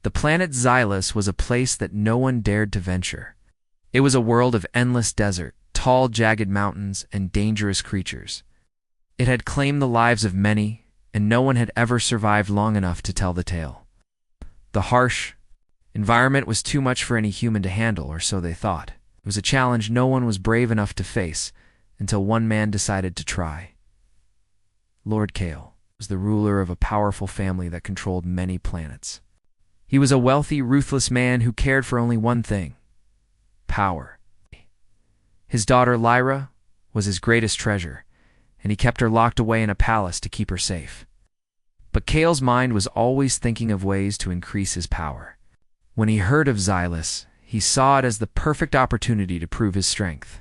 The planet Xylus was a place that no one dared to venture. It was a world of endless desert, tall, jagged mountains, and dangerous creatures. It had claimed the lives of many, and no one had ever survived long enough to tell the tale. The harsh environment was too much for any human to handle, or so they thought. It was a challenge no one was brave enough to face, until one man decided to try. Lord Kale was the ruler of a powerful family that controlled many planets. He was a wealthy, ruthless man who cared for only one thing: power. His daughter Lyra was his greatest treasure, and he kept her locked away in a palace to keep her safe. But Kale's mind was always thinking of ways to increase his power. When he heard of Xylus, he saw it as the perfect opportunity to prove his strength.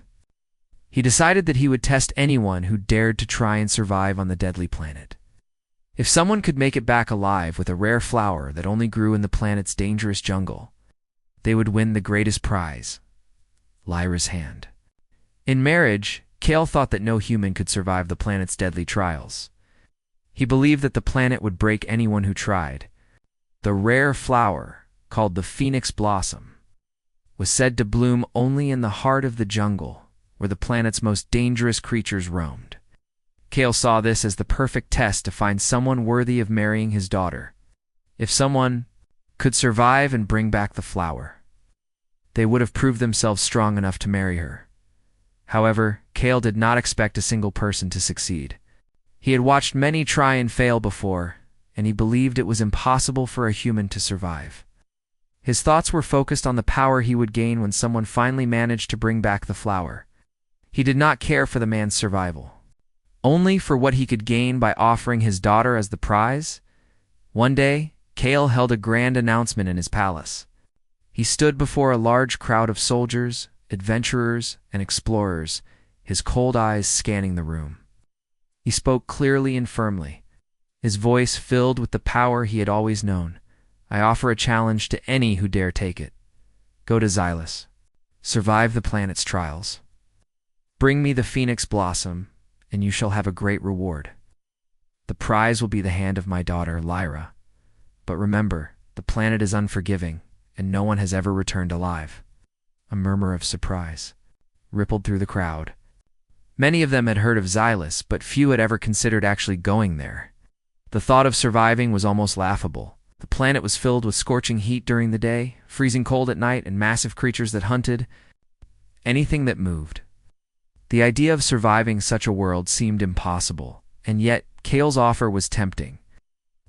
He decided that he would test anyone who dared to try and survive on the deadly planet. If someone could make it back alive with a rare flower that only grew in the planet's dangerous jungle, they would win the greatest prize: Lyra's hand. In marriage, Kale thought that no human could survive the planet's deadly trials. He believed that the planet would break anyone who tried. The rare flower, called the phoenix blossom, was said to bloom only in the heart of the jungle, where the planet's most dangerous creatures roamed. Kale saw this as the perfect test to find someone worthy of marrying his daughter. If someone could survive and bring back the flower, they would have proved themselves strong enough to marry her. However, Kale did not expect a single person to succeed. He had watched many try and fail before, and he believed it was impossible for a human to survive. His thoughts were focused on the power he would gain when someone finally managed to bring back the flower. He did not care for the man's survival, only for what he could gain by offering his daughter as the prize. One day, Kale held a grand announcement in his palace. He stood before a large crowd of soldiers, adventurers, and explorers, his cold eyes scanning the room. He spoke clearly and firmly, his voice filled with the power he had always known. "I offer a challenge to any who dare take it. Go to Xylus. Survive the planet's trials. Bring me the phoenix blossom, and you shall have a great reward. The prize will be the hand of my daughter, Lyra. But remember, the planet is unforgiving, and no one has ever returned alive." A murmur of surprise rippled through the crowd. Many of them had heard of Xylus, but few had ever considered actually going there. The thought of surviving was almost laughable. The planet was filled with scorching heat during the day, freezing cold at night, and massive creatures that hunted anything that moved. The idea of surviving such a world seemed impossible, and yet Kale's offer was tempting.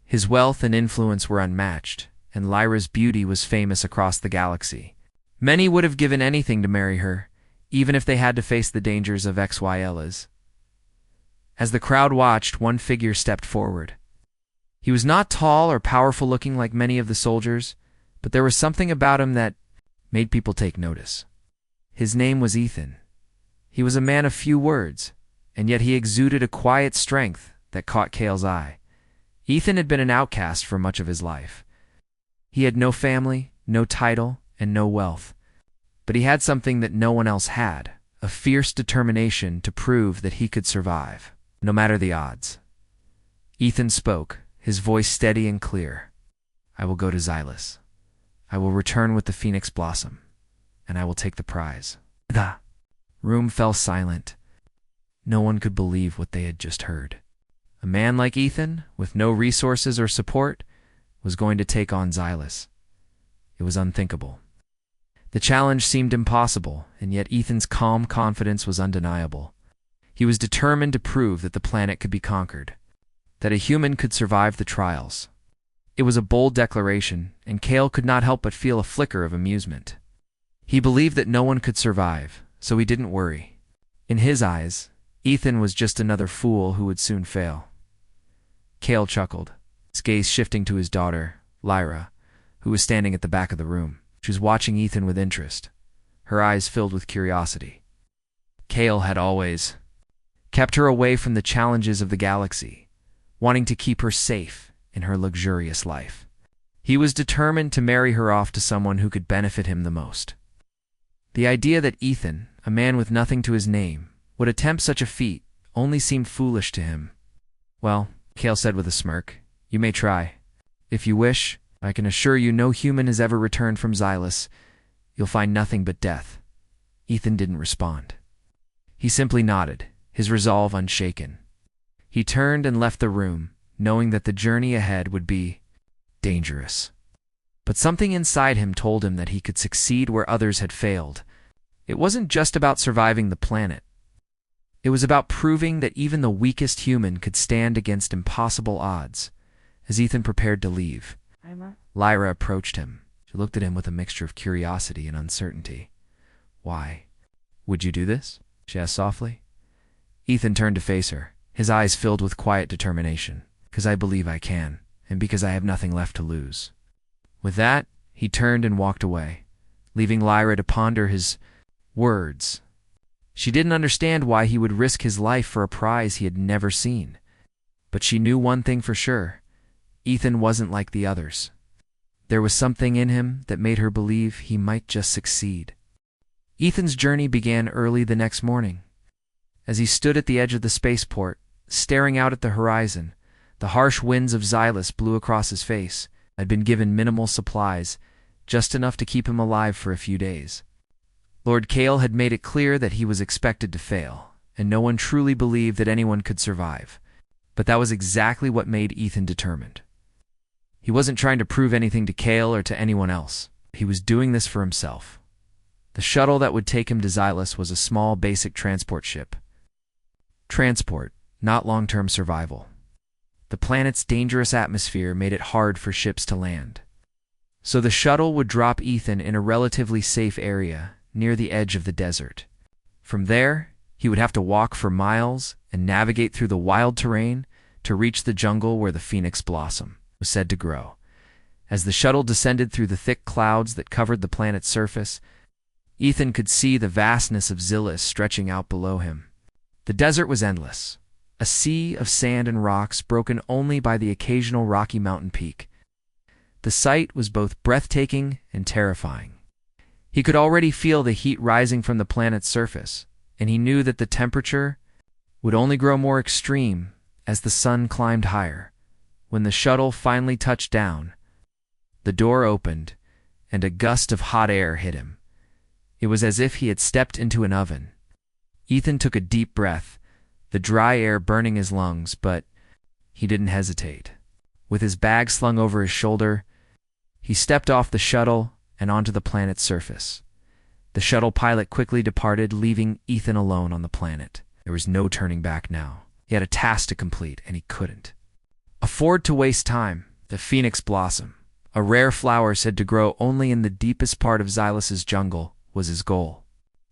His wealth and influence were unmatched, and Lyra's beauty was famous across the galaxy. Many would have given anything to marry her, even if they had to face the dangers of HFYs. As the crowd watched, one figure stepped forward. He was not tall or powerful looking like many of the soldiers, but there was something about him that made people take notice. His name was Ethan. He was a man of few words, and yet he exuded a quiet strength that caught Kale's eye. Ethan had been an outcast for much of his life. He had no family, no title, and no wealth. But he had something that no one else had: a fierce determination to prove that he could survive, no matter the odds. Ethan spoke, his voice steady and clear. "I will go to Xylus. I will return with the phoenix blossom, and I will take the prize." The room fell silent. No one could believe what they had just heard. A man like Ethan, with no resources or support, was going to take on Xylus. It was unthinkable. The challenge seemed impossible, and yet Ethan's calm confidence was undeniable. He was determined to prove that the planet could be conquered, that a human could survive the trials. It was a bold declaration, and Kale could not help but feel a flicker of amusement. He believed that no one could survive, so he didn't worry. In his eyes, Ethan was just another fool who would soon fail. Kale chuckled, his gaze shifting to his daughter, Lyra, who was standing at the back of the room. She was watching Ethan with interest, her eyes filled with curiosity. Kale had always kept her away from the challenges of the galaxy, wanting to keep her safe in her luxurious life. He was determined to marry her off to someone who could benefit him the most. The idea that Ethan, a man with nothing to his name, would attempt such a feat only seemed foolish to him. "Well," Kale said with a smirk, "you may try. If you wish, I can assure you no human has ever returned from Xylus. You'll find nothing but death." Ethan didn't respond. He simply nodded, his resolve unshaken. He turned and left the room, knowing that the journey ahead would be dangerous. But something inside him told him that he could succeed where others had failed. It wasn't just about surviving the planet. It was about proving that even the weakest human could stand against impossible odds. As Ethan prepared to leave, Lyra approached him. She looked at him with a mixture of curiosity and uncertainty. "Why? Would you do this?" she asked softly. Ethan turned to face her, his eyes filled with quiet determination. "Because I believe I can, and because I have nothing left to lose." With that, he turned and walked away, leaving Lyra to ponder his words. She didn't understand why he would risk his life for a prize he had never seen. But she knew one thing for sure. Ethan wasn't like the others. There was something in him that made her believe he might just succeed. Ethan's journey began early the next morning. As he stood at the edge of the spaceport, staring out at the horizon, the harsh winds of Xylus blew across his face. Had been given minimal supplies, just enough to keep him alive for a few days. Lord Kale had made it clear that he was expected to fail, and no one truly believed that anyone could survive. But that was exactly what made Ethan determined. He wasn't trying to prove anything to Kale or to anyone else. He was doing this for himself. The shuttle that would take him to Xylus was a small basic transport ship. Transport, not long-term survival. The planet's dangerous atmosphere made it hard for ships to land. So the shuttle would drop Ethan in a relatively safe area near the edge of the desert. From there, he would have to walk for miles and navigate through the wild terrain to reach the jungle where the phoenix blossom was said to grow. As the shuttle descended through the thick clouds that covered the planet's surface, Ethan could see the vastness of Xylus stretching out below him. The desert was endless, a sea of sand and rocks broken only by the occasional rocky mountain peak. The sight was both breathtaking and terrifying. He could already feel the heat rising from the planet's surface, and he knew that the temperature would only grow more extreme as the sun climbed higher. When the shuttle finally touched down, the door opened, and a gust of hot air hit him. It was as if he had stepped into an oven. Ethan took a deep breath, the dry air burning his lungs, but he didn't hesitate. With his bag slung over his shoulder, he stepped off the shuttle and onto the planet's surface. The shuttle pilot quickly departed, leaving Ethan alone on the planet. There was no turning back now. He had a task to complete, and he couldn't afford to waste time. The phoenix blossom, a rare flower said to grow only in the deepest part of Xylus's jungle, was his goal.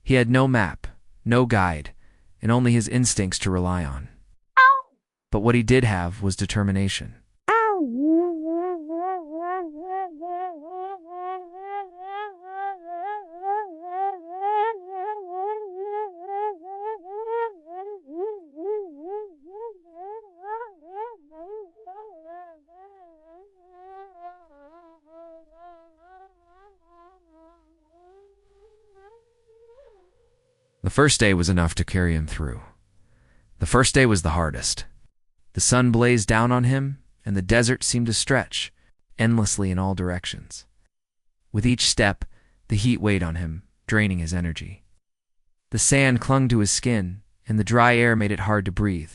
He had no map, no guide, and only his instincts to rely on. But what he did have was determination. The first day was enough to carry him through. The first day was the hardest. The sun blazed down on him, and the desert seemed to stretch endlessly in all directions. With each step, the heat weighed on him, draining his energy. The sand clung to his skin, and the dry air made it hard to breathe.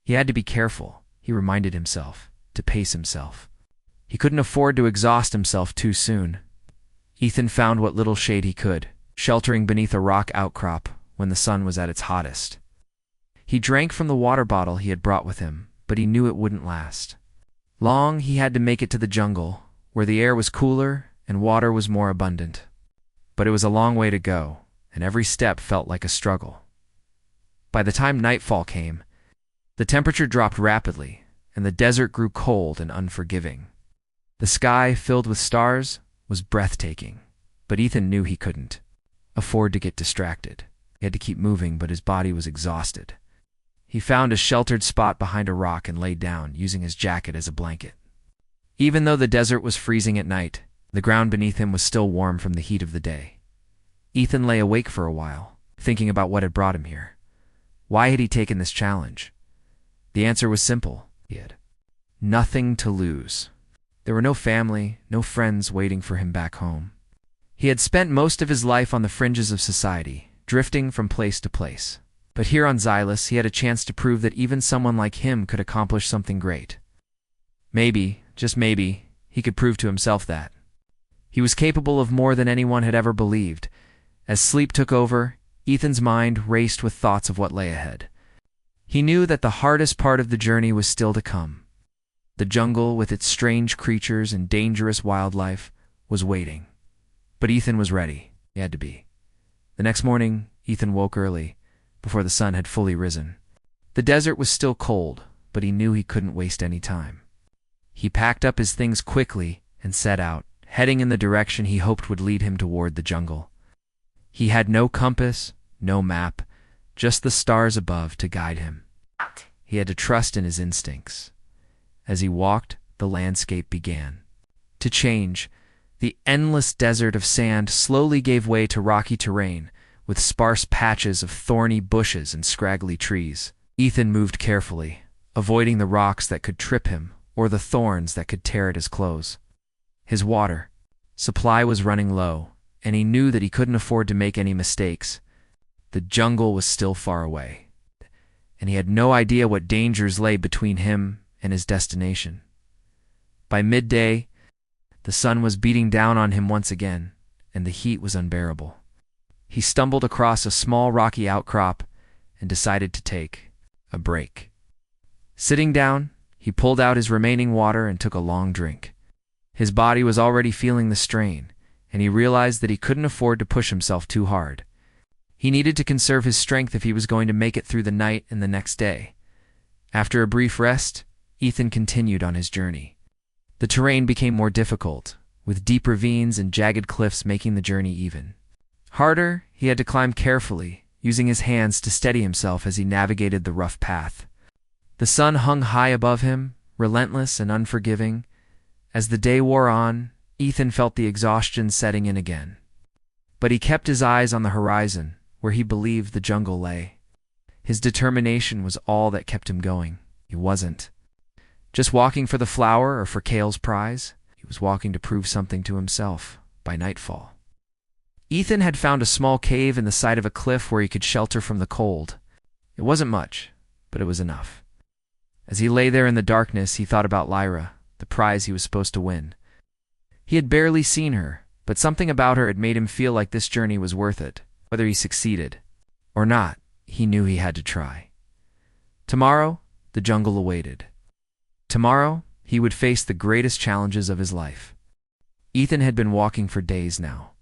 He had to be careful, he reminded himself, to pace himself. He couldn't afford to exhaust himself too soon. Ethan found what little shade he could, sheltering beneath a rock outcrop when the sun was at its hottest. He drank from the water bottle he had brought with him, but he knew it wouldn't last. Long he had to make it to the jungle, where the air was cooler and water was more abundant. But it was a long way to go, and every step felt like a struggle. By the time nightfall came, the temperature dropped rapidly, and the desert grew cold and unforgiving. The sky, filled with stars, was breathtaking, but Ethan knew he couldn't afford to get distracted. He had to keep moving, but his body was exhausted. He found a sheltered spot behind a rock and laid down, using his jacket as a blanket. Even though the desert was freezing at night, the ground beneath him was still warm from the heat of the day. Ethan lay awake for a while, thinking about what had brought him here. Why had he taken this challenge? The answer was simple. He had nothing to lose. There were no family, no friends waiting for him back home. He had spent most of his life on the fringes of society, drifting from place to place. But here on Xylus, he had a chance to prove that even someone like him could accomplish something great. Maybe, just maybe, he could prove to himself that. He was capable of more than anyone had ever believed. As sleep took over, Ethan's mind raced with thoughts of what lay ahead. He knew that the hardest part of the journey was still to come. The jungle, with its strange creatures and dangerous wildlife, was waiting. But Ethan was ready. He had to be. The next morning, Ethan woke early, before the sun had fully risen. The desert was still cold, but he knew he couldn't waste any time. He packed up his things quickly and set out, heading in the direction he hoped would lead him toward the jungle. He had no compass, no map, just the stars above to guide him. He had to trust in his instincts. As he walked, the landscape began to change. The endless desert of sand slowly gave way to rocky terrain, with sparse patches of thorny bushes and scraggly trees. Ethan moved carefully, avoiding the rocks that could trip him or the thorns that could tear at his clothes. His water supply was running low, and he knew that he couldn't afford to make any mistakes. The jungle was still far away, and he had no idea what dangers lay between him and his destination. By midday, the sun was beating down on him once again, and the heat was unbearable. He stumbled across a small rocky outcrop and decided to take a break. Sitting down, he pulled out his remaining water and took a long drink. His body was already feeling the strain, and he realized that he couldn't afford to push himself too hard. He needed to conserve his strength if he was going to make it through the night and the next day. After a brief rest, Ethan continued on his journey. The terrain became more difficult, with deep ravines and jagged cliffs making the journey even harder. He had to climb carefully, using his hands to steady himself as he navigated the rough path. The sun hung high above him, relentless and unforgiving. As the day wore on, Ethan felt the exhaustion setting in again. But he kept his eyes on the horizon, where he believed the jungle lay. His determination was all that kept him going. He wasn't just walking for the flower or for Kale's prize. He was walking to prove something to himself by nightfall. Ethan had found a small cave in the side of a cliff where he could shelter from the cold. It wasn't much, but it was enough. As he lay there in the darkness, he thought about Lyra, the prize he was supposed to win. He had barely seen her, but something about her had made him feel like this journey was worth it. Whether he succeeded or not, he knew he had to try. Tomorrow, the jungle awaited. Tomorrow, he would face the greatest challenges of his life. Ethan had been walking for days now.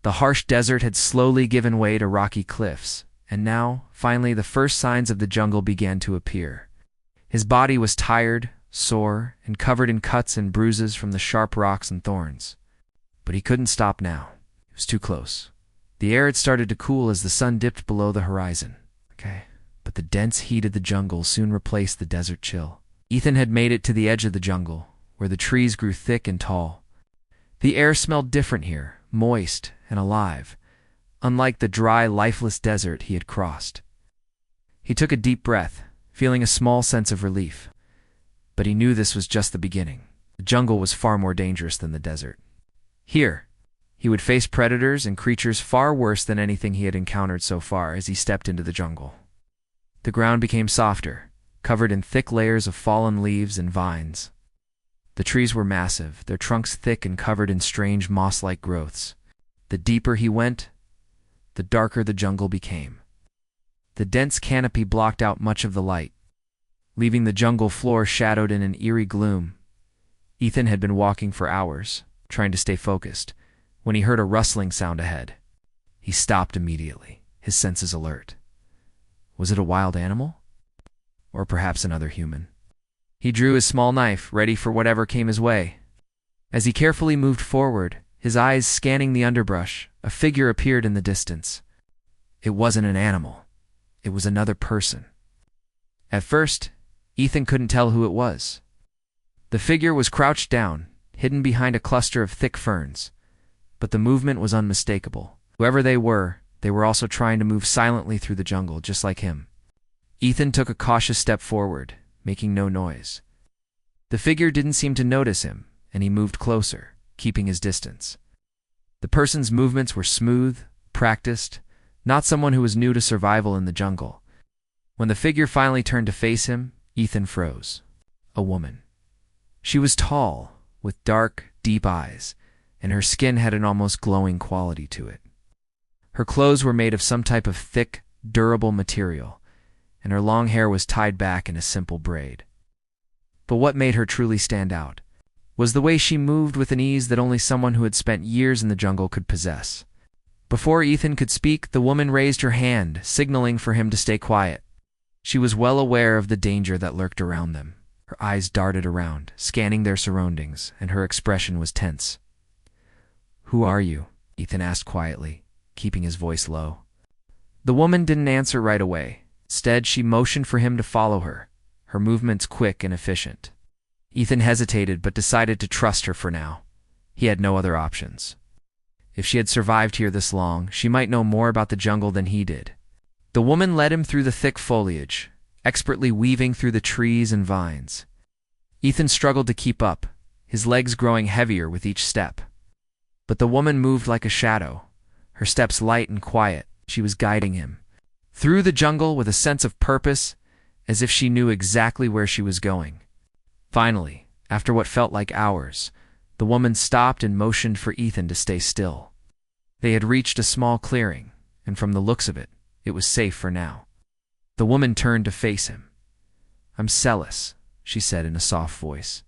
The harsh desert had slowly given way to rocky cliffs, and now, finally, the first signs of the jungle began to appear. His body was tired, sore, and covered in cuts and bruises from the sharp rocks and thorns. But he couldn't stop now. It was too close. The air had started to cool as the sun dipped below the horizon. But the dense heat of the jungle soon replaced the desert chill. Ethan had made it to the edge of the jungle, where the trees grew thick and tall. The air smelled different here, moist and alive, unlike the dry, lifeless desert he had crossed. He took a deep breath, feeling a small sense of relief. But he knew this was just the beginning. The jungle was far more dangerous than the desert. Here, he would face predators and creatures far worse than anything he had encountered so far as he stepped into the jungle. The ground became softer, covered in thick layers of fallen leaves and vines. The trees were massive, their trunks thick and covered in strange moss-like growths. The deeper he went, the darker the jungle became. The dense canopy blocked out much of the light, leaving the jungle floor shadowed in an eerie gloom. Ethan had been walking for hours, trying to stay focused, when he heard a rustling sound ahead. He stopped immediately, his senses alert. Was it a wild animal? Or perhaps another human? He drew his small knife, ready for whatever came his way. As he carefully moved forward, his eyes scanning the underbrush, a figure appeared in the distance. It wasn't an animal. It was another person. At first, Ethan couldn't tell who it was. The figure was crouched down, hidden behind a cluster of thick ferns, but the movement was unmistakable. Whoever they were also trying to move silently through the jungle, just like him. Ethan took a cautious step forward, making no noise. The figure didn't seem to notice him, and he moved closer, keeping his distance. The person's movements were smooth, practiced, not someone who was new to survival in the jungle. When the figure finally turned to face him, Ethan froze. A woman. She was tall, with dark, deep eyes, and her skin had an almost glowing quality to it. Her clothes were made of some type of thick, durable material, and her long hair was tied back in a simple braid. But what made her truly stand out was the way she moved with an ease that only someone who had spent years in the jungle could possess. Before Ethan could speak, the woman raised her hand, signaling for him to stay quiet. She was well aware of the danger that lurked around them. Her eyes darted around, scanning their surroundings, and her expression was tense. "Who are you?" Ethan asked quietly, keeping his voice low. The woman didn't answer right away. Instead, she motioned for him to follow her, her movements quick and efficient. Ethan hesitated but decided to trust her for now. He had no other options. If she had survived here this long, she might know more about the jungle than he did. The woman led him through the thick foliage, expertly weaving through the trees and vines. Ethan struggled to keep up, his legs growing heavier with each step. But the woman moved like a shadow, her steps light and quiet. She was guiding him through the jungle with a sense of purpose, as if she knew exactly where she was going. Finally, after what felt like hours, the woman stopped and motioned for Ethan to stay still. They had reached a small clearing, and from the looks of it, it was safe for now. The woman turned to face him. "I'm Celis," she said in a soft voice,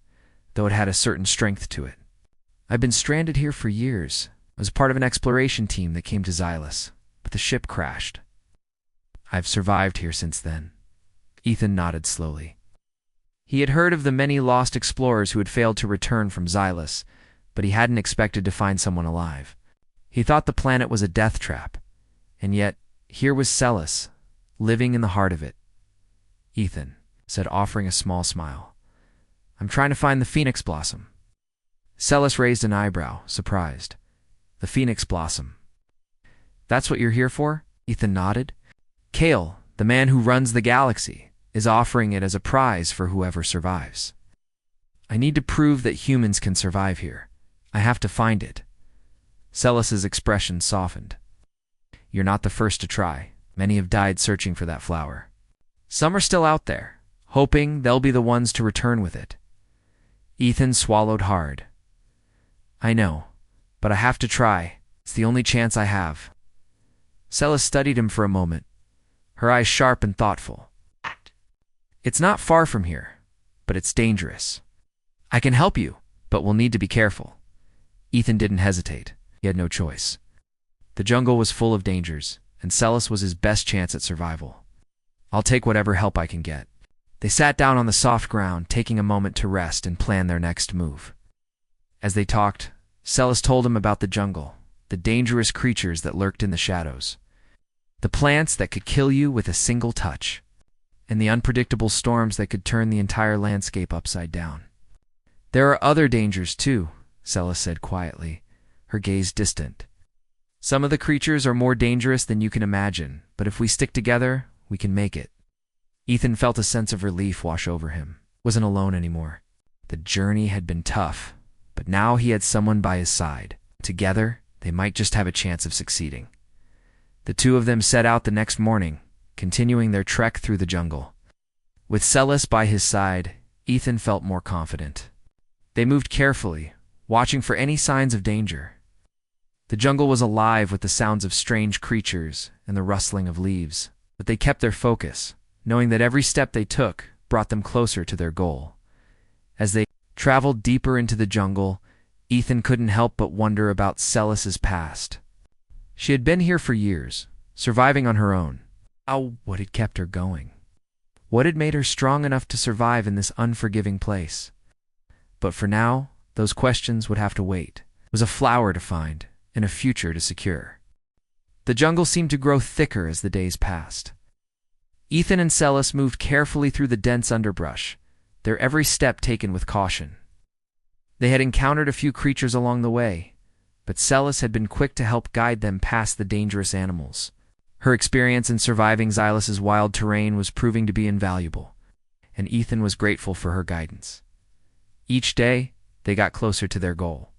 though it had a certain strength to it. "I've been stranded here for years. I was part of an exploration team that came to Xylus, but the ship crashed. I've survived here since then." Ethan nodded slowly. He had heard of the many lost explorers who had failed to return from Xylus, but he hadn't expected to find someone alive. He thought the planet was a death trap, and yet here was Celis, living in the heart of it. "Ethan," said, offering a small smile, "I'm trying to find the phoenix blossom." Celis raised an eyebrow, surprised. "The phoenix blossom. That's what you're here for?" Ethan nodded. "Kale, the man who runs the galaxy, is offering it as a prize for whoever survives. I need to prove that humans can survive here. I have to find it." Celis's expression softened. "You're not the first to try. Many have died searching for that flower. Some are still out there, hoping they'll be the ones to return with it." Ethan swallowed hard. "I know, but I have to try. It's the only chance I have." Celis studied him for a moment, her eyes sharp and thoughtful. "It's not far from here, but it's dangerous. I can help you, but we'll need to be careful." Ethan didn't hesitate. He had no choice. The jungle was full of dangers, and Celis was his best chance at survival. "I'll take whatever help I can get." They sat down on the soft ground, taking a moment to rest and plan their next move. As they talked, Celis told him about the jungle, the dangerous creatures that lurked in the shadows, the plants that could kill you with a single touch, and the unpredictable storms that could turn the entire landscape upside down. "There are other dangers too," Celis said quietly, her gaze distant. "Some of the creatures are more dangerous than you can imagine, but if we stick together, we can make it." Ethan felt a sense of relief wash over him. He wasn't alone anymore. The journey had been tough, but now he had someone by his side. Together, they might just have a chance of succeeding. The two of them set out the next morning, continuing their trek through the jungle. With Celis by his side, Ethan felt more confident. They moved carefully, watching for any signs of danger. The jungle was alive with the sounds of strange creatures and the rustling of leaves, but they kept their focus, knowing that every step they took brought them closer to their goal. As they traveled deeper into the jungle, Ethan couldn't help but wonder about Celis's past. She had been here for years, surviving on her own. What had kept her going? What had made her strong enough to survive in this unforgiving place? But for now, those questions would have to wait. It was a flower to find, and a future to secure. The jungle seemed to grow thicker as the days passed. Ethan and Celis moved carefully through the dense underbrush, their every step taken with caution. They had encountered a few creatures along the way, but Celis had been quick to help guide them past the dangerous animals. Her experience in surviving Xylus's wild terrain was proving to be invaluable, and Ethan was grateful for her guidance. Each day, they got closer to their goal.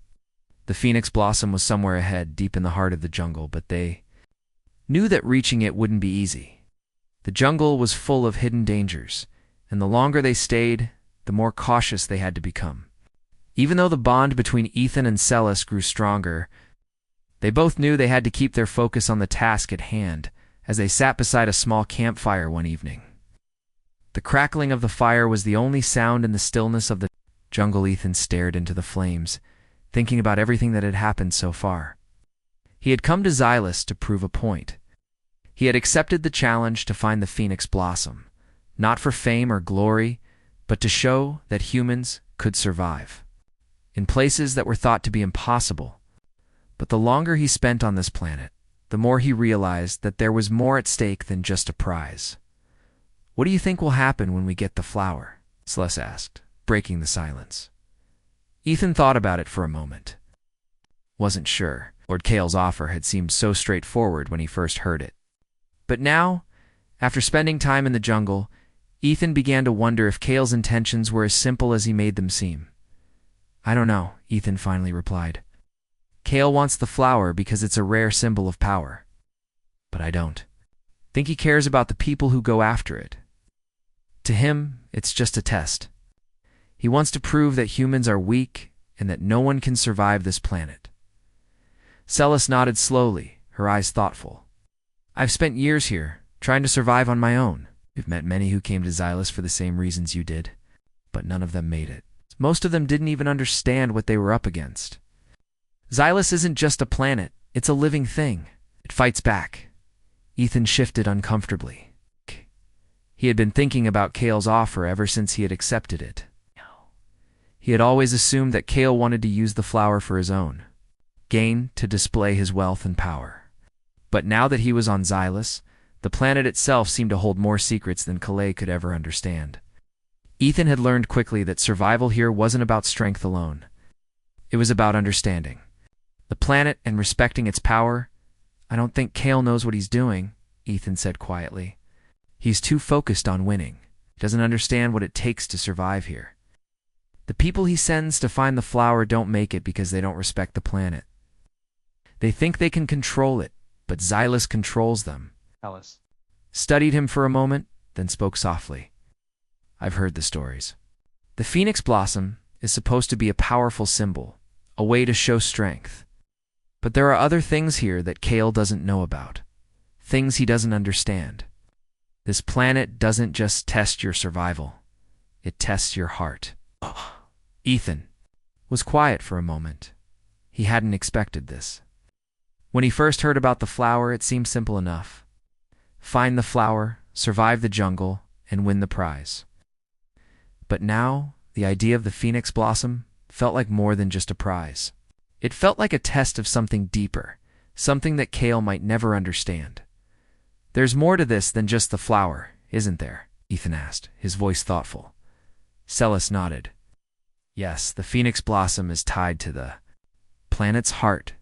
The phoenix blossom was somewhere ahead, deep in the heart of the jungle, but they knew that reaching it wouldn't be easy. The jungle was full of hidden dangers, and the longer they stayed, the more cautious they had to become. Even though the bond between Ethan and Celis grew stronger, they both knew they had to keep their focus on the task at hand as they sat beside a small campfire one evening. The crackling of the fire was the only sound in the stillness of the jungle. Ethan stared into the flames, thinking about everything that had happened so far. He had come to Xylus to prove a point. He had accepted the challenge to find the phoenix blossom, not for fame or glory, but to show that humans could survive in places that were thought to be impossible. But the longer he spent on this planet, the more he realized that there was more at stake than just a prize. "What do you think will happen when we get the flower?" Celis asked, breaking the silence. Ethan thought about it for a moment. Wasn't sure. Lord Kale's offer had seemed so straightforward when he first heard it. But now, after spending time in the jungle, Ethan began to wonder if Kale's intentions were as simple as he made them seem. "I don't know," Ethan finally replied. "Kale wants the flower because it's a rare symbol of power. But I don't think he cares about the people who go after it. To him, it's just a test. He wants to prove that humans are weak and that no one can survive this planet." Celis nodded slowly, her eyes thoughtful. "I've spent years here, trying to survive on my own. We've met many who came to Xylus for the same reasons you did, but none of them made it. Most of them didn't even understand what they were up against. Xylus isn't just a planet, it's a living thing. It fights back." Ethan shifted uncomfortably. He had been thinking about Kale's offer ever since he had accepted it. He had always assumed that Kale wanted to use the flower for his own gain, to display his wealth and power. But now that he was on Xylus, the planet itself seemed to hold more secrets than Kale could ever understand. Ethan had learned quickly that survival here wasn't about strength alone. It was about understanding the planet and respecting its power. "I don't think Kale knows what he's doing," Ethan said quietly. "He's too focused on winning. He doesn't understand what it takes to survive here. The people he sends to find the flower don't make it because they don't respect the planet. They think they can control it, but Xylus controls them." Alice Studied him for a moment, then spoke softly. "I've heard the stories. The phoenix blossom is supposed to be a powerful symbol, a way to show strength. But there are other things here that Kale doesn't know about, things he doesn't understand. This planet doesn't just test your survival, it tests your heart." Ethan was quiet for a moment. He hadn't expected this. When he first heard about the flower, it seemed simple enough. Find the flower, survive the jungle, and win the prize. But now, the idea of the phoenix blossom felt like more than just a prize. It felt like a test of something deeper, something that Kale might never understand. "There's more to this than just the flower, isn't there?" Ethan asked, his voice thoughtful. Celis nodded. "Yes, the phoenix blossom is tied to the planet's heart.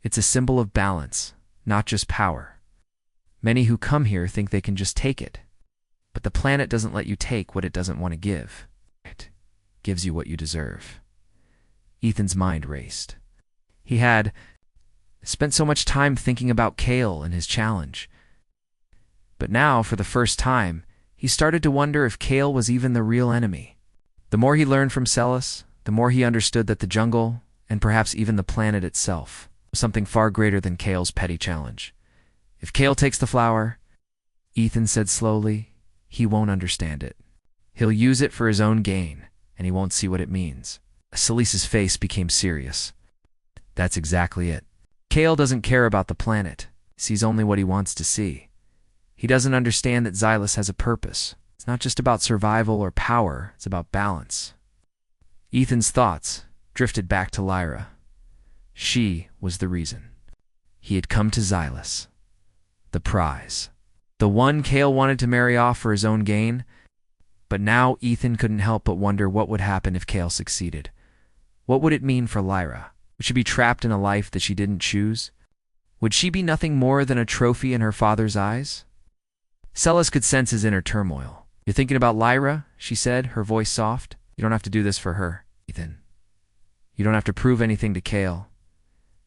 It's a symbol of balance, not just power. Many who come here think they can just take it. But the planet doesn't let you take what it doesn't want to give. It gives you what you deserve." Ethan's mind raced. He had spent so much time thinking about Kale and his challenge. But now, for the first time, he started to wonder if Kale was even the real enemy. The more he learned from Celis, the more he understood that the jungle, and perhaps even the planet itself, was something far greater than Kale's petty challenge. "If Kale takes the flower," Ethan said slowly, "he won't understand it. He'll use it for his own gain, and he won't see what it means." Celis's face became serious. "That's exactly it. Kale doesn't care about the planet. He sees only what he wants to see. He doesn't understand that Xylus has a purpose. It's not just about survival or power, it's about balance." Ethan's thoughts drifted back to Lyra. She was the reason. He had come to Xylus. The prize. The one Kale wanted to marry off for his own gain. But now Ethan couldn't help but wonder what would happen if Kale succeeded. What would it mean for Lyra? Would she be trapped in a life that she didn't choose? Would she be nothing more than a trophy in her father's eyes? Celis could sense his inner turmoil. "You're thinking about Lyra?" she said, her voice soft. "You don't have to do this for her, Ethan. You don't have to prove anything to Kale.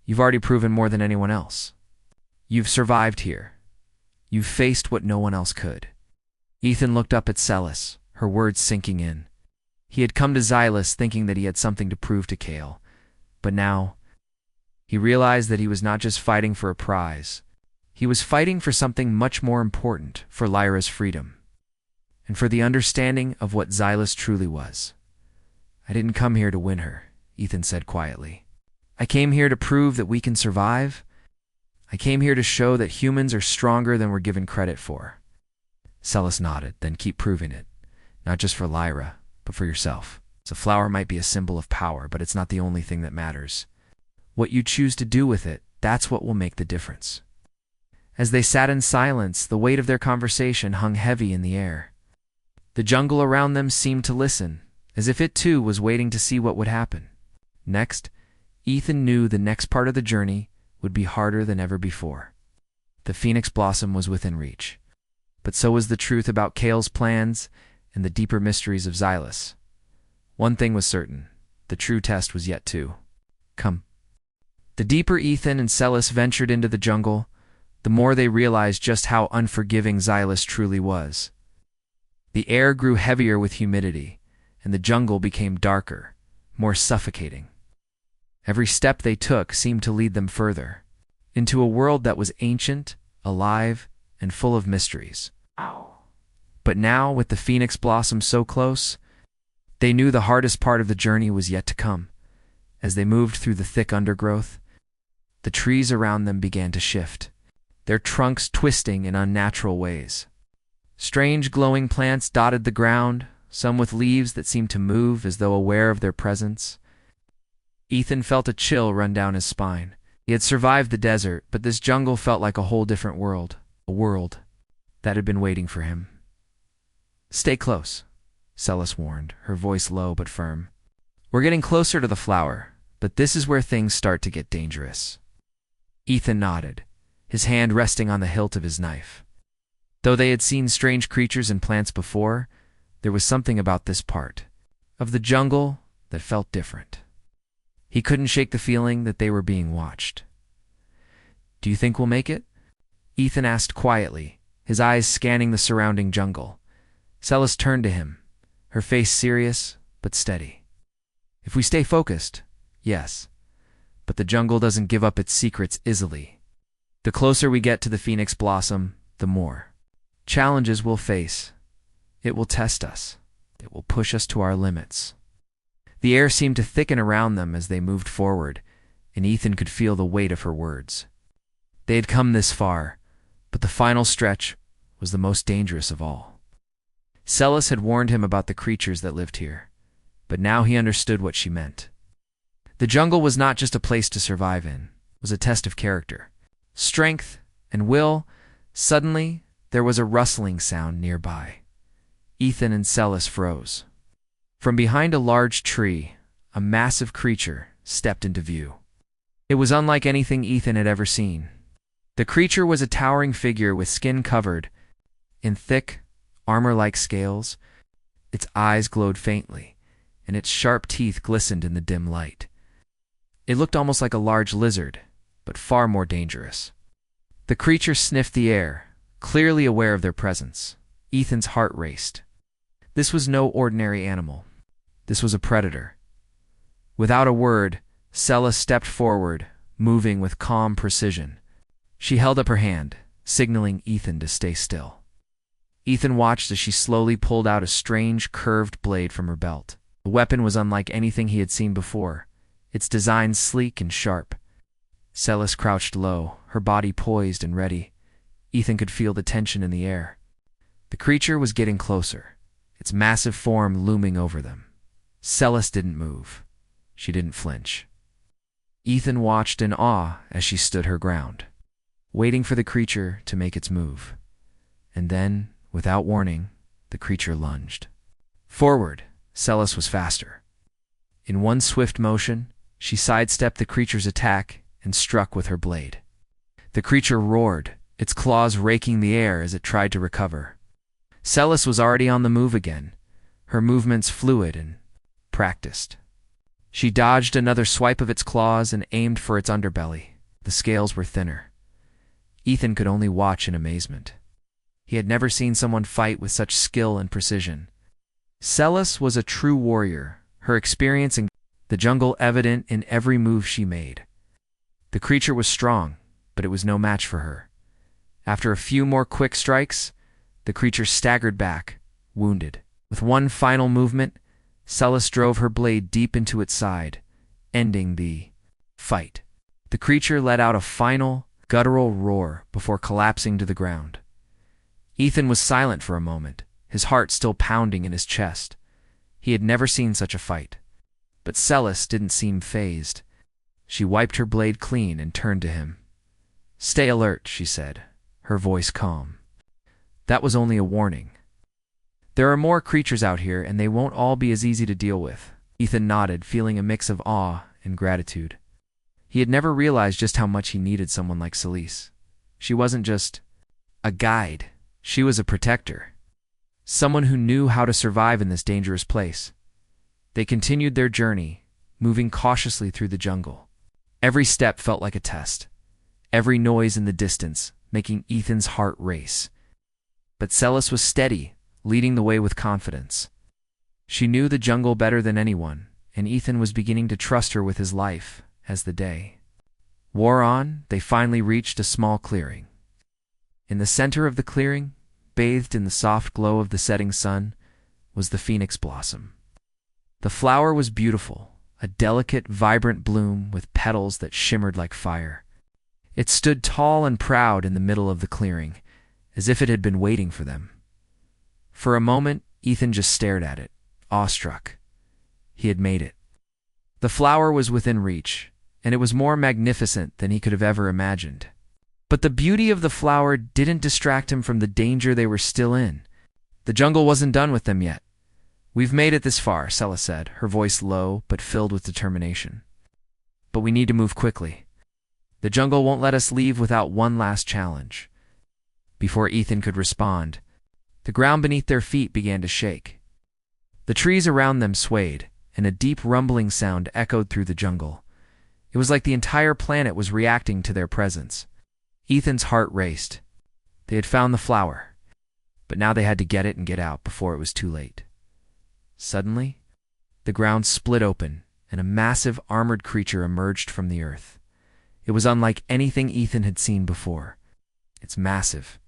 You've already proven more than anyone else. You've survived here. You've faced what no one else could. Ethan looked up at Celis, her words sinking in. He had come to Xylus thinking that he had something to prove to Kale, but now he realized that he was not just fighting for a prize. He was fighting for something much more important, for Lyra's freedom, and for the understanding of what Xylus truly was. I didn't come here to win her, Ethan said quietly. I came here to prove that we can survive. I came here to show that humans are stronger than we're given credit for. Celis nodded. Then keep proving it, not just for Lyra, but for yourself. A flower might be a symbol of power, but it's not the only thing that matters. What you choose to do with it, that's what will make the difference. As they sat in silence, the weight of their conversation hung heavy in the air. The jungle around them seemed to listen, as if it too was waiting to see what would happen. Next, Ethan knew the next part of the journey would be harder than ever before. The phoenix blossom was within reach, but so was the truth about Kale's plans and the deeper mysteries of Xylus. One thing was certain, the true test was yet to come. The deeper Ethan and Celis ventured into the jungle, the more they realized just how unforgiving Xylus truly was. The air grew heavier with humidity, and the jungle became darker, more suffocating. Every step they took seemed to lead them further, into a world that was ancient, alive, and full of mysteries. But now, with the phoenix blossom so close, they knew the hardest part of the journey was yet to come. As they moved through the thick undergrowth, the trees around them began to shift, their trunks twisting in unnatural ways. Strange glowing plants dotted the ground, some with leaves that seemed to move as though aware of their presence. Ethan felt a chill run down his spine. He had survived the desert, but this jungle felt like a whole different world, a world that had been waiting for him. Stay close, Celis warned, her voice low but firm. We're getting closer to the flower, but this is where things start to get dangerous. Ethan nodded, his hand resting on the hilt of his knife. Though they had seen strange creatures and plants before, there was something about this part of the jungle that felt different. He couldn't shake the feeling that they were being watched. Do you think we'll make it? Ethan asked quietly, his eyes scanning the surrounding jungle. Celis turned to him, her face serious but steady. If we stay focused, yes, but the jungle doesn't give up its secrets easily. The closer we get to the phoenix blossom, the more challenges we'll face. It will test us. It will push us to our limits. The air seemed to thicken around them as they moved forward, and Ethan could feel the weight of her words. They had come this far, but the final stretch was the most dangerous of all. Celis had warned him about the creatures that lived here, but now he understood what she meant. The jungle was not just a place to survive in, it was a test of character, strength, and will. Suddenly, there was a rustling sound nearby. Ethan and Celis froze. From behind a large tree, a massive creature stepped into view. It was unlike anything Ethan had ever seen. The creature was a towering figure with skin covered in thick, armor-like scales. Its eyes glowed faintly, and its sharp teeth glistened in the dim light. It looked almost like a large lizard, but far more dangerous. The creature sniffed the air, clearly aware of their presence. Ethan's heart raced. This was no ordinary animal. This was a predator. Without a word, Celis stepped forward, moving with calm precision. She held up her hand, signaling Ethan to stay still. Ethan watched as she slowly pulled out a strange, curved blade from her belt. The weapon was unlike anything he had seen before, its design sleek and sharp. Celis crouched low, her body poised and ready. Ethan could feel the tension in the air. The creature was getting closer, its massive form looming over them. Celis didn't move. She didn't flinch. Ethan watched in awe as she stood her ground, waiting for the creature to make its move. And then, without warning, the creature lunged. Forward, Celis was faster. In one swift motion, she sidestepped the creature's attack and struck with her blade. The creature roared, its claws raking the air as it tried to recover. Celis was already on the move again, her movements fluid and practiced. She dodged another swipe of its claws and aimed for its underbelly. The scales were thinner. Ethan could only watch in amazement. He had never seen someone fight with such skill and precision. Celis was a true warrior, her experience in the jungle evident in every move she made. The creature was strong, but it was no match for her. After a few more quick strikes, the creature staggered back, wounded. With one final movement, Celis drove her blade deep into its side, ending the fight. The creature let out a final, guttural roar before collapsing to the ground. Ethan was silent for a moment, his heart still pounding in his chest. He had never seen such a fight. But Celis didn't seem fazed. She wiped her blade clean and turned to him. "Stay alert," she said, her voice calm. "That was only a warning. There are more creatures out here, and they won't all be as easy to deal with." Ethan nodded, feeling a mix of awe and gratitude. He had never realized just how much he needed someone like Celis. She wasn't just a guide. She was a protector. Someone who knew how to survive in this dangerous place. They continued their journey, moving cautiously through the jungle. Every step felt like a test. Every noise in the distance, making Ethan's heart race. But Celis was steady, leading the way with confidence. She knew the jungle better than anyone, and Ethan was beginning to trust her with his life as the day wore on. They finally reached a small clearing. In the center of the clearing, bathed in the soft glow of the setting sun, was the phoenix blossom. The flower was beautiful, a delicate, vibrant bloom with petals that shimmered like fire. It stood tall and proud in the middle of the clearing, as if it had been waiting for them. For a moment, Ethan just stared at it, awestruck. He had made it. The flower was within reach, and it was more magnificent than he could have ever imagined. But the beauty of the flower didn't distract him from the danger they were still in. The jungle wasn't done with them yet. "We've made it this far," Celis said, her voice low but filled with determination. "But we need to move quickly. The jungle won't let us leave without one last challenge." Before Ethan could respond, the ground beneath their feet began to shake. The trees around them swayed, and a deep rumbling sound echoed through the jungle. It was like the entire planet was reacting to their presence. Ethan's heart raced. They had found the flower, but now they had to get it and get out before it was too late. Suddenly, the ground split open, and a massive armored creature emerged from the earth. It was unlike anything Ethan had seen before. Its massive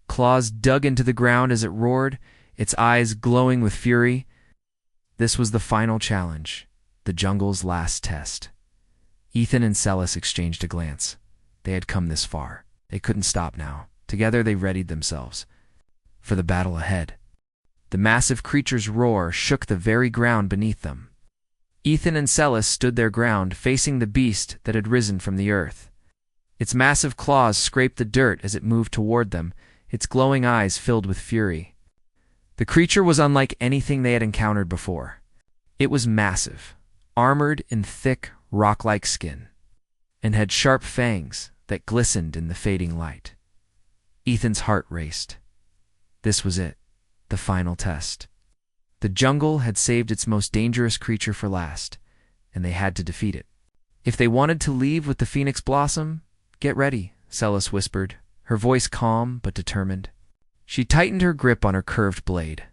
claws dug into the ground as it roared, its eyes glowing with fury. This was the final challenge, the jungle's last test. Ethan and Celis exchanged a glance. They had come this far. They couldn't stop now. Together they readied themselves for the battle ahead. The massive creature's roar shook the very ground beneath them. Ethan and Celis stood their ground, facing the beast that had risen from the earth. Its massive claws scraped the dirt as it moved toward them, its glowing eyes filled with fury. The creature was unlike anything they had encountered before. It was massive, armored in thick, rock-like skin, and had sharp fangs that glistened in the fading light. Ethan's heart raced. This was it, the final test. The jungle had saved its most dangerous creature for last, and they had to defeat it. If they wanted to leave with the phoenix blossom, get ready, Celis whispered, her voice calm but determined. She tightened her grip on her curved blade.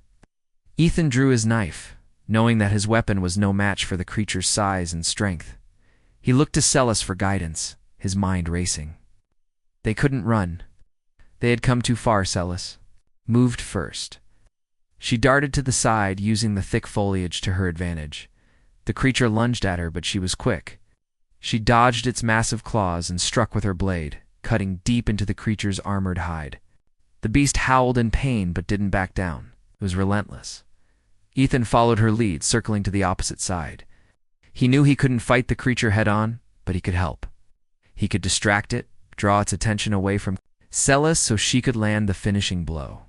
Ethan drew his knife, knowing that his weapon was no match for the creature's size and strength. He looked to Celis for guidance, his mind racing. They couldn't run. They had come too far, Celis. Moved first. She darted to the side, using the thick foliage to her advantage. The creature lunged at her, but she was quick. She dodged its massive claws and struck with her blade, cutting deep into the creature's armored hide. The beast howled in pain but didn't back down. It was relentless. Ethan followed her lead, circling to the opposite side. He knew he couldn't fight the creature head-on, but he could help. He could distract it, draw its attention away from Celis so she could land the finishing blow.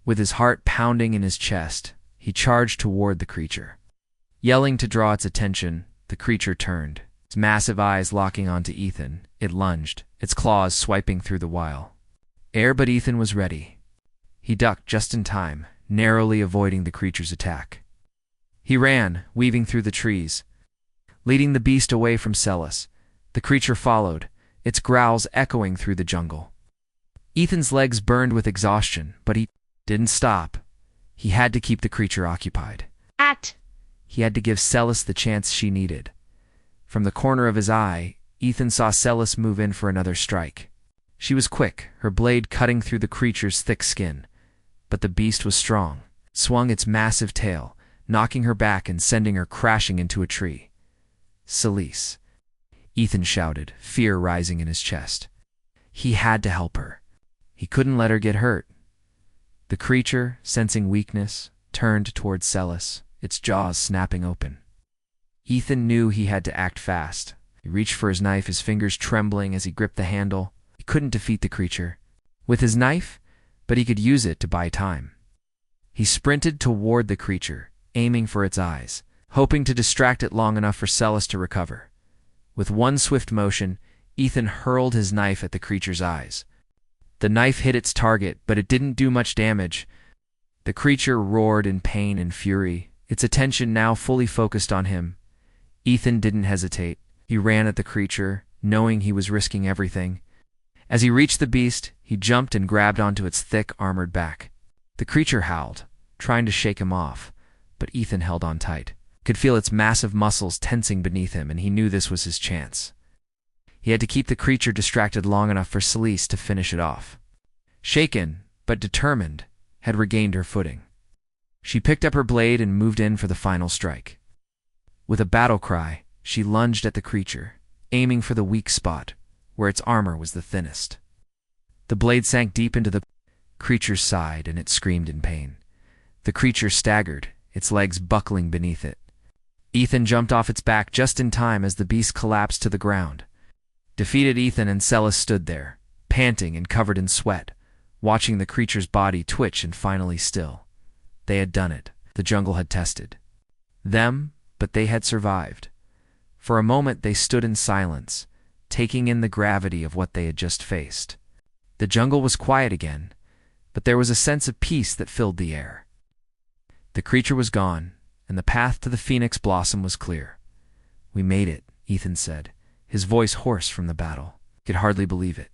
With his heart pounding in his chest, he charged toward the creature. Yelling to draw its attention, the creature turned, its massive eyes locking onto Ethan. It lunged, its claws swiping through the wile air, but Ethan was ready. He ducked just in time, narrowly avoiding the creature's attack. He ran, weaving through the trees, leading the beast away from Celis. The creature followed, its growls echoing through the jungle. Ethan's legs burned with exhaustion, but he didn't stop. He had to keep the creature occupied. He had to give Celis the chance she needed. From the corner of his eye, Ethan saw Celis move in for another strike. She was quick, her blade cutting through the creature's thick skin. But the beast was strong, swung its massive tail, knocking her back and sending her crashing into a tree. Celis, Ethan shouted, fear rising in his chest. He had to help her. He couldn't let her get hurt. The creature, sensing weakness, turned towards Celis, its jaws snapping open. Ethan knew he had to act fast. He reached for his knife, his fingers trembling as he gripped the handle. He couldn't defeat the creature with his knife, but he could use it to buy time. He sprinted toward the creature, aiming for its eyes, hoping to distract it long enough for Celis to recover. With one swift motion, Ethan hurled his knife at the creature's eyes. The knife hit its target, but it didn't do much damage. The creature roared in pain and fury, its attention now fully focused on him. Ethan didn't hesitate. He ran at the creature, knowing he was risking everything. As he reached the beast, he jumped and grabbed onto its thick, armored back. The creature howled, trying to shake him off, but Ethan held on tight. Could feel its massive muscles tensing beneath him, and he knew this was his chance. He had to keep the creature distracted long enough for Celis to finish it off. Shaken, but determined, had regained her footing. She picked up her blade and moved in for the final strike. With a battle cry, she lunged at the creature, aiming for the weak spot, where its armor was the thinnest. The blade sank deep into the creature's side, and it screamed in pain. The creature staggered, its legs buckling beneath it. Ethan jumped off its back just in time as the beast collapsed to the ground. Defeated, Ethan and Celis stood there, panting and covered in sweat, watching the creature's body twitch and finally still. They had done it. The jungle had tested them, but they had survived. For a moment they stood in silence, taking in the gravity of what they had just faced. The jungle was quiet again, but there was a sense of peace that filled the air. The creature was gone, and the path to the Phoenix Blossom was clear. "We made it," Ethan said, his voice hoarse from the battle. He could hardly believe it.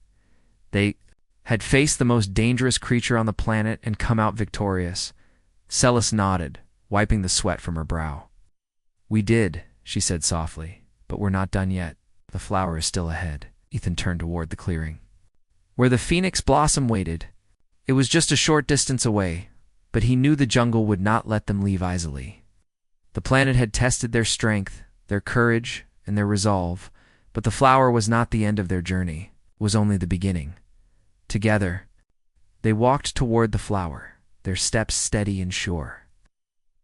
They had faced the most dangerous creature on the planet and come out victorious. Celis nodded, wiping the sweat from her brow. "We did," she said softly, "but we're not done yet. The flower is still ahead." Ethan turned toward the clearing, where the Phoenix Blossom waited. It was just a short distance away, but he knew the jungle would not let them leave easily. The planet had tested their strength, their courage, and their resolve, but the flower was not the end of their journey. It was only the beginning. Together, they walked toward the flower, their steps steady and sure.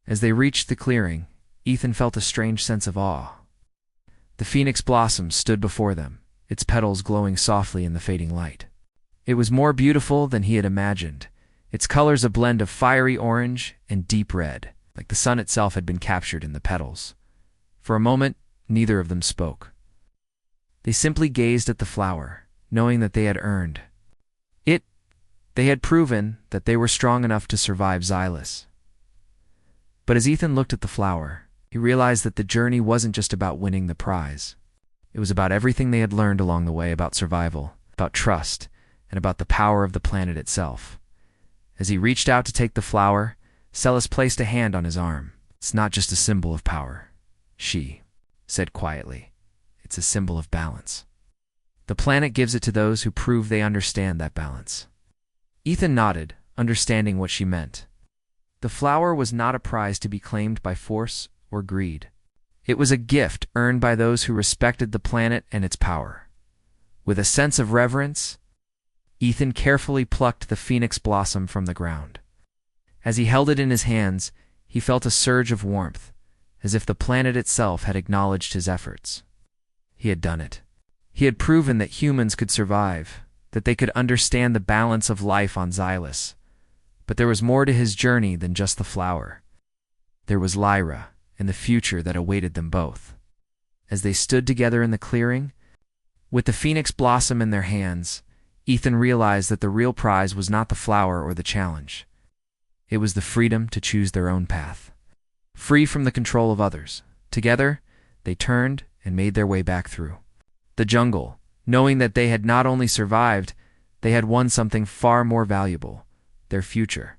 As they reached the clearing, Ethan felt a strange sense of awe. The Phoenix Blossom stood before them, its petals glowing softly in the fading light. It was more beautiful than he had imagined, its colors a blend of fiery orange and deep red, like the sun itself had been captured in the petals. For a moment, neither of them spoke. They simply gazed at the flower, knowing that they had earned it. They had proven that they were strong enough to survive Xylus. But as Ethan looked at the flower, he realized that the journey wasn't just about winning the prize. It was about everything they had learned along the way, about survival, about trust, and about the power of the planet itself. As he reached out to take the flower, Celis placed a hand on his arm. "It's not just a symbol of power," she said quietly. "It's a symbol of balance. The planet gives it to those who prove they understand that balance." Ethan nodded, understanding what she meant. The flower was not a prize to be claimed by force or greed. It was a gift earned by those who respected the planet and its power. With a sense of reverence, Ethan carefully plucked the Phoenix Blossom from the ground. As he held it in his hands, he felt a surge of warmth, as if the planet itself had acknowledged his efforts. He had done it. He had proven that humans could survive, that they could understand the balance of life on Xylus. But there was more to his journey than just the flower. There was Lyra and the future that awaited them both. As they stood together in the clearing, with the Phoenix Blossom in their hands, Ethan realized that the real prize was not the flower or the challenge. It was the freedom to choose their own path, free from the control of others. Together, They turned and made their way back through the jungle, knowing that they had not only survived, they had won something far more valuable: their future.